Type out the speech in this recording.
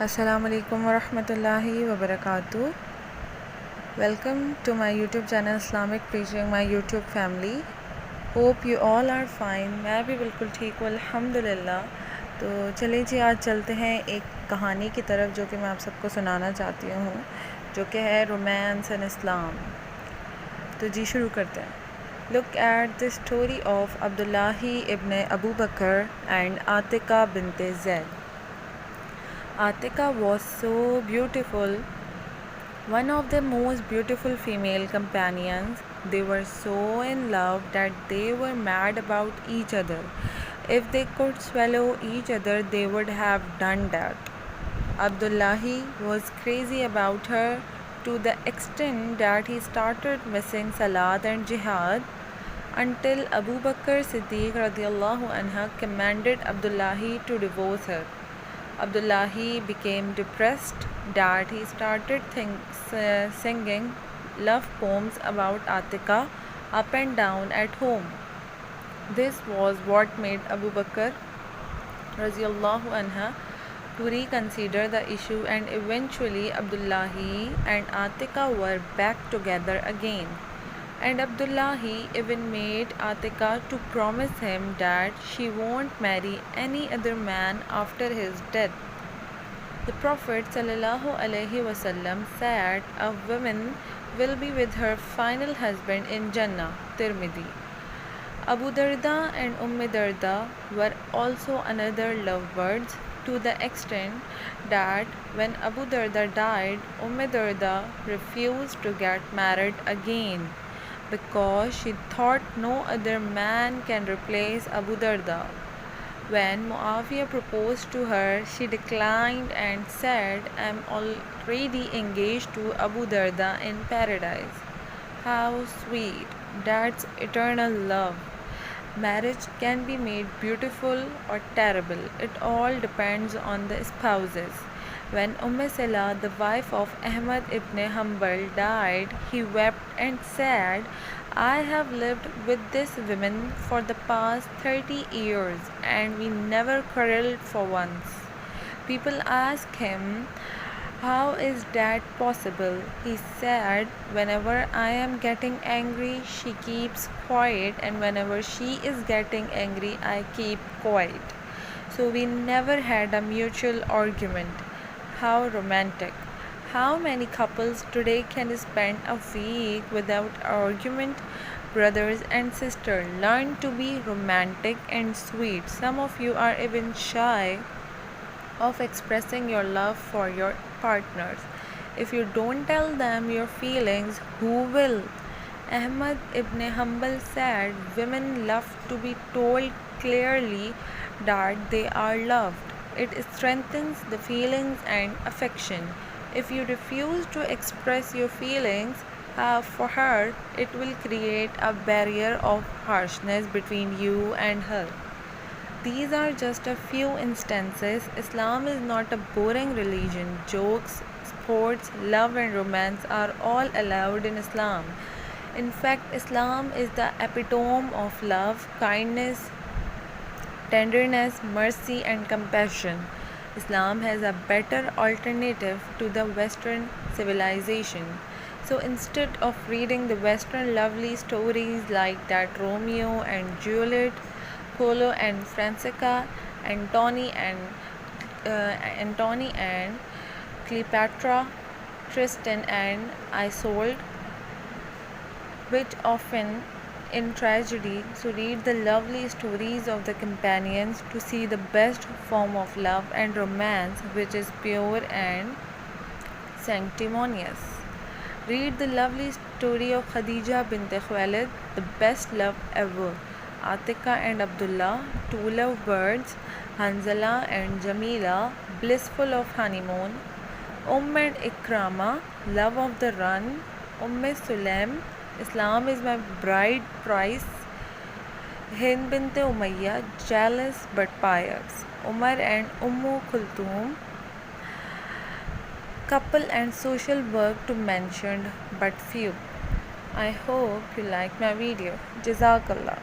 Assalamu alaikum wa rahmatullahi wa barakatuh. Welcome to my YouTube channel Islamic Preaching, my YouTube family. Hope you all are fine. मैं भी बिल्कुल ठीक हूँ अल्हम्दुलिल्लाह। तो चलिए जी, आज चलते हैं एक कहानी की तरफ जो कि मैं आप सबको सुनाना चाहती हूँ, जो कि है रोमांस एंड इस्लाम। तो जी शुरू करते हैं। Look at the story of Abdullahi ibn Abu Bakr and Atika bint Zaid. Atika was so beautiful, one of the most beautiful female companions. They were so in love that they were mad about each other. If they could swallow each other, they would have done that. Abdullahi was crazy about her to the extent that he started missing Salat and Jihad until Abu Bakr Siddiq radiallahu anha commanded Abdullahi to divorce her. Abdullahi became depressed that he started singing love poems about Atika up and down at home. This was what made Abu Bakr radiallahu anha to reconsider the issue, and eventually Abdullahi and Atika were back together again. And Abdullahi even made Atika to promise him that she won't marry any other man after his death. The Prophet ﷺ said a woman will be with her final husband in Jannah. Tirmidhi. Abu Darda and Darda were also another lovebirds, to the extent that when Abu Darda died, Darda refused to get married again because she thought no other man can replace Abu Darda. When Muawiyah proposed to her, she declined and said, "I am already engaged to Abu Darda in paradise." How sweet! That's eternal love. Marriage can be made beautiful or terrible. It all depends on the spouses. When Salah, the wife of Ahmad ibn Hanbal, died, he wept and said, "I have lived with this woman for the past 30 years and we never quarreled for once." People asked him, "How is that possible?" He said, "Whenever I am getting angry, she keeps quiet, and whenever she is getting angry, I keep quiet. So we never had a mutual argument." How romantic. How many couples today can spend a week without argument? Brothers and sisters, learn to be romantic and sweet. Some of you are even shy of expressing your love for your partners. If you don't tell them your feelings, who will? Ahmad ibn Hanbal said, "Women love to be told clearly that they are loved. It strengthens the feelings and affection. If you refuse to express your feelings for her, it will create a barrier of harshness between you and her." These are just a few instances. Islam is not a boring religion. Jokes, sports, love, and romance are all allowed in Islam. In fact, Islam is the epitome of love, kindness, tenderness, mercy, and compassion. Islam has a better alternative to the Western civilization. So instead of reading the Western lovely stories like that Romeo and Juliet, Paulo and Francesca, Antony and Cleopatra, Tristan and Isolde, which often in tragedy, so read the lovely stories of the companions to see the best form of love and romance, which is pure and sanctimonious. Read the lovely story of Khadija bint Khuwailid, the best love ever. Atika and Abdullah, two lovebirds. Hanzala and Jamila, blissful of honeymoon. And Ikrama, love of the run. Sulaim, Islam is my bride price. Hind bint Umayyah, jealous but pious. Umar and Kulthum, couple and social work to mention but few. I hope you like my video. Jazakallah.